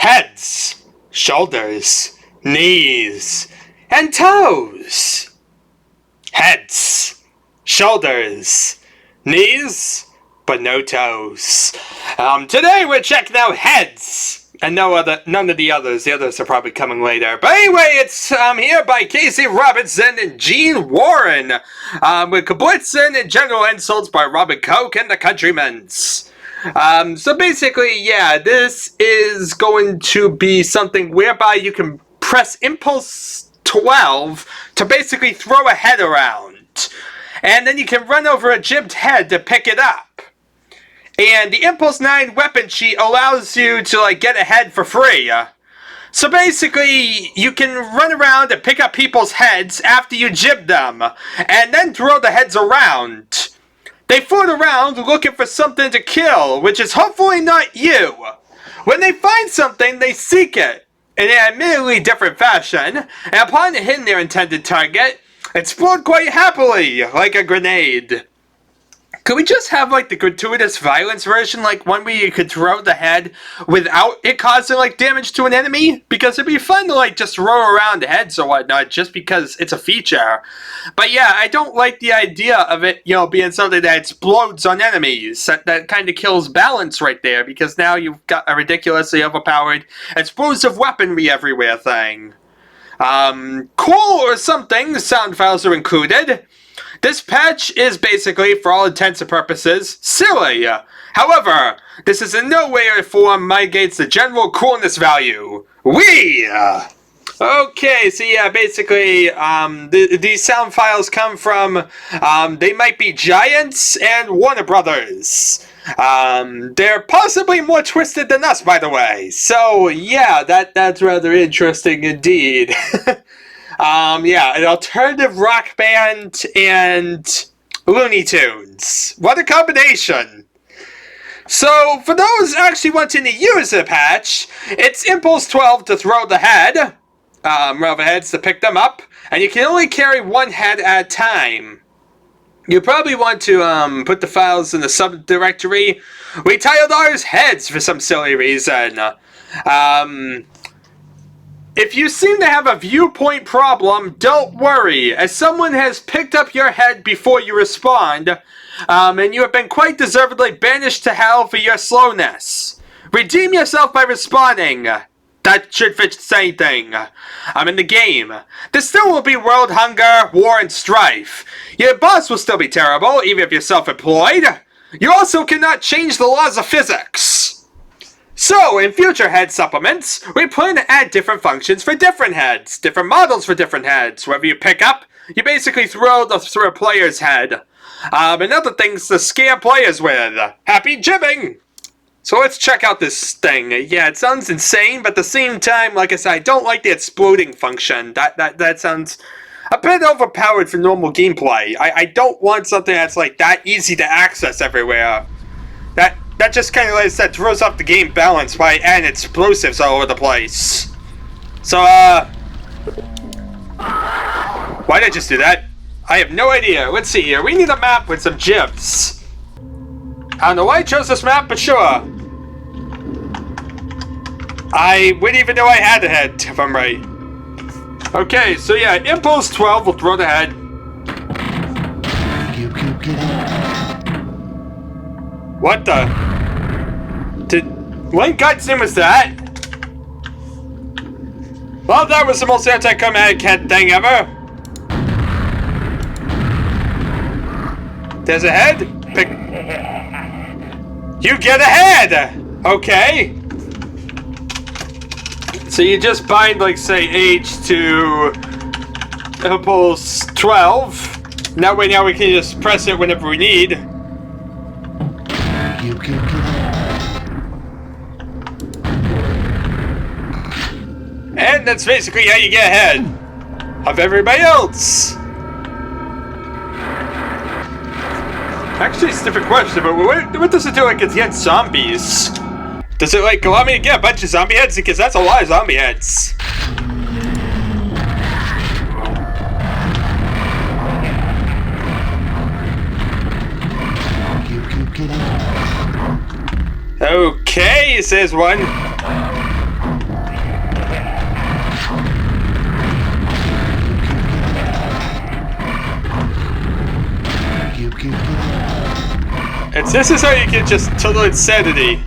heads, shoulders, knees, and toes. Heads, shoulders, knees, but no toes. Today we're checking out heads. And none of the others. The others are probably coming later. But anyway, it's here by Casey Robinson and Gene Warren. With Kablitzen and General Insults by Robert Koch and the Countrymans. So basically, yeah, this is going to be something whereby you can press Impulse 12 to basically throw a head around. And then you can run over a gibbed head to pick it up. And the Impulse 9 weapon sheet allows you to, get a head for free. So basically, you can run around and pick up people's heads after you jib them, and then throw the heads around. They float around looking for something to kill, which is hopefully not you. When they find something, they seek it, in an admittedly different fashion, and upon hitting their intended target, explode quite happily, like a grenade. Could we just have, the gratuitous violence version, one where you could throw the head without it causing, damage to an enemy? Because it'd be fun to, just throw around heads or whatnot, just because it's a feature. But yeah, I don't like the idea of it, being something that explodes on enemies. That kind of kills balance right there, because now you've got a ridiculously overpowered explosive weaponry everywhere thing. Cool or something, sound files are included. This patch is basically, for all intents and purposes, silly. However, this is in no way or form mitigates the general coolness value. Okay, so yeah, basically, these sound files come from, they might be Giants and Warner Brothers. They're possibly more twisted than us, by the way. So, yeah, that's rather interesting indeed. Yeah, an alternative rock band and Looney Tunes. What a combination! So, for those actually wanting to use the patch, it's Impulse 12 to throw the head, rubber heads to pick them up, and you can only carry one head at a time. You probably want to put the files in the subdirectory. We titled ours Heads for some silly reason. If you seem to have a viewpoint problem, don't worry, as someone has picked up your head before you respond, and you have been quite deservedly banished to hell for your slowness. Redeem yourself by responding. That should fix anything. I'm in the game. There still will be world hunger, war, and strife. Your boss will still be terrible, even if you're self-employed. You also cannot change the laws of physics. So, in future head supplements, we plan to add different functions for different heads, different models for different heads. Whatever you pick up, you basically throw through a player's head. And other things to scare players with. Happy jibbing! So let's check out this thing. Yeah, it sounds insane, but at the same time, like I said, I don't like the exploding function. That sounds a bit overpowered for normal gameplay. I don't want something that's that easy to access everywhere. That just kind of, like I said, throws off the game balance by adding explosives all over the place. So, why did I just do that? I have no idea. Let's see here. We need a map with some jibs. I don't know why I chose this map, but sure. I wouldn't even know I had a head, if I'm right. Okay, so yeah, Impulse 12 will throw the head. What the? What God's name was that? Well, that was the most anticlimactic head thing ever. There's a head? You get a head! Okay. So you just bind, say, H to Impulse 12. That way now we can just press it whenever we need. And that's basically how you get ahead of everybody else. Actually, it's a different question, but what does it do against zombies? Does it allow me to get a bunch of zombie heads? Because that's a lot of zombie heads. Okay, says one. This is how you get just total insanity.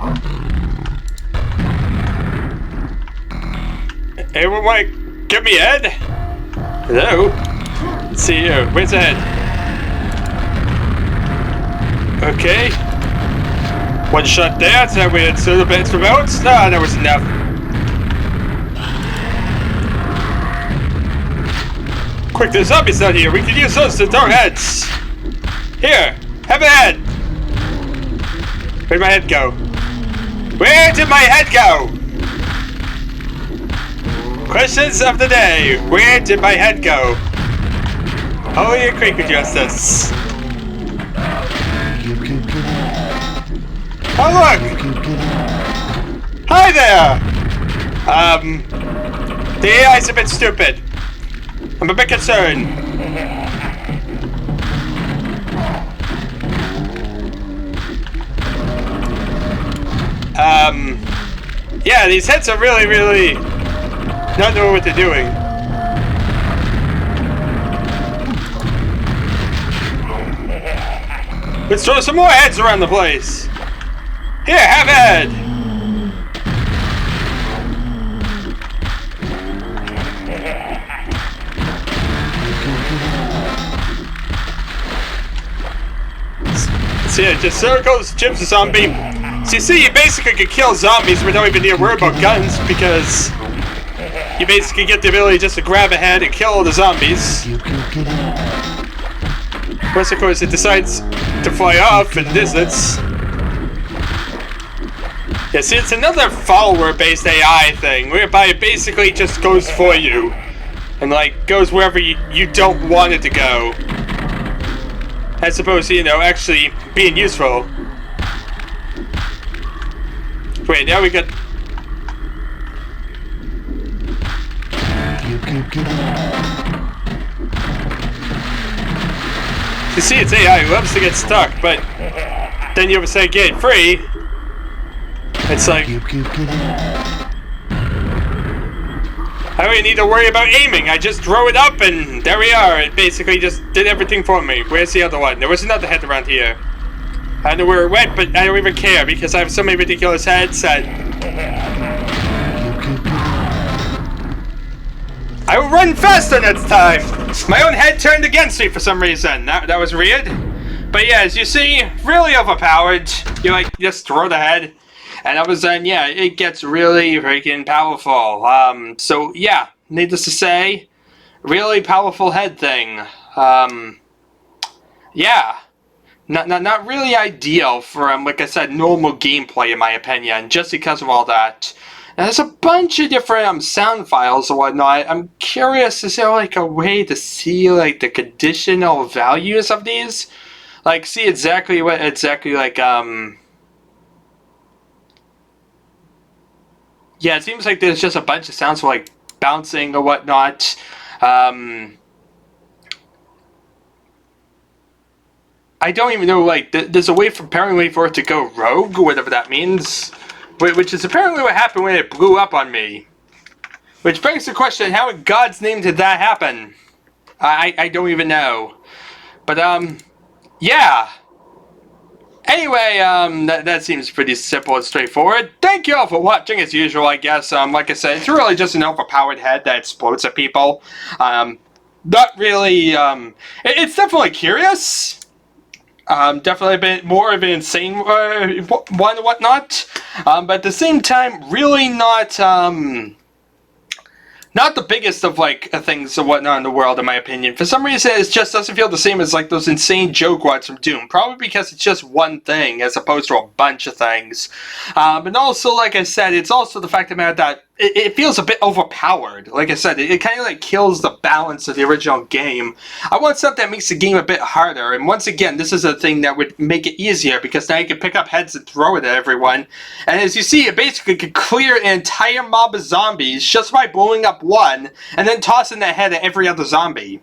Anyone want to give me a head? Hello? Let's see here. Where's the head? Okay. One shot there. So that we had a little bit extra votes. Ah, that was enough. Quick, there's zombies out here. We can use those to throw heads. Here, have a head. Where'd my head go? Where did my head go? Questions of the day. Where did my head go? Oh, you QuakeJoe justice. Oh, look! Hi there! The AI's a bit stupid. I'm a bit concerned. Yeah, these heads are really not knowing what they're doing. Let's throw some more heads around the place. Here, have a head. See, it just circles, chips a zombie. So you see, you basically can kill zombies without even need to worry about guns, because you basically get the ability just to grab a head and kill all the zombies. Plus, of course, it decides to fly off in distance. Yeah, see, it's another follower-based AI thing, whereby it basically just goes for you. And, like, goes wherever you don't want it to go. As opposed to, you know, actually being useful. Wait, now we got... You see, it's AI who loves to get stuck, but then you say get free. It's like... I don't even need to worry about aiming. I just throw it up and there we are. It basically just did everything for me. Where's the other one? There was another head around here. I know where it went, but I don't even care because I have so many ridiculous heads that... I will run faster next time! My own head turned against me for some reason. That was weird. But yeah, as you see, really overpowered. You like, just throw the head. And all of a sudden, yeah, it gets really freaking powerful. So yeah, needless to say, really powerful head thing. Yeah. Not really ideal for, like I said, normal gameplay in my opinion, just because of all that. Now, there's a bunch of different sound files and whatnot. I'm curious, is there like a way to see like the conditional values of these? Like, see exactly what, like, yeah, it seems like there's just a bunch of sounds like bouncing or whatnot. I don't even know, like, there's a way apparently for it to go rogue, whatever that means. Which is apparently what happened when it blew up on me. Which begs the question, how in God's name did that happen? I don't even know. But, yeah. Anyway, that seems pretty simple and straightforward. Thank you all for watching, as usual, I guess. Like I said, it's really just an overpowered head that explodes at people. Not really, it's definitely curious. Definitely a bit more of an insane one and whatnot. But at the same time, really not the biggest of, like, things and whatnot in the world, in my opinion. For some reason, it just doesn't feel the same as, like, those insane joke quads from Doom. Probably because it's just one thing, as opposed to a bunch of things. And also, like I said, it's also the fact of the matter that it feels a bit overpowered. Like I said, it kind of, like, kills the balance of the original game. I want something that makes the game a bit harder. And once again, this is a thing that would make it easier, because now you can pick up heads and throw it at everyone. And as you see, it basically could clear an entire mob of zombies just by blowing up one, and then tossing that head at every other zombie.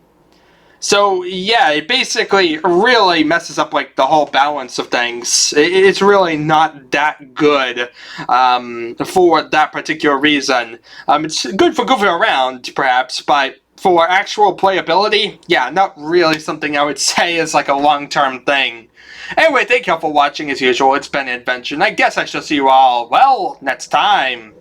So, yeah, it basically really messes up, like, the whole balance of things. It's really not that good for that particular reason. It's good for goofing around, perhaps, but for actual playability, yeah, not really something I would say is, like, a long-term thing. Anyway, thank you all for watching as usual. It's been an adventure, and I guess I shall see you all, well, next time.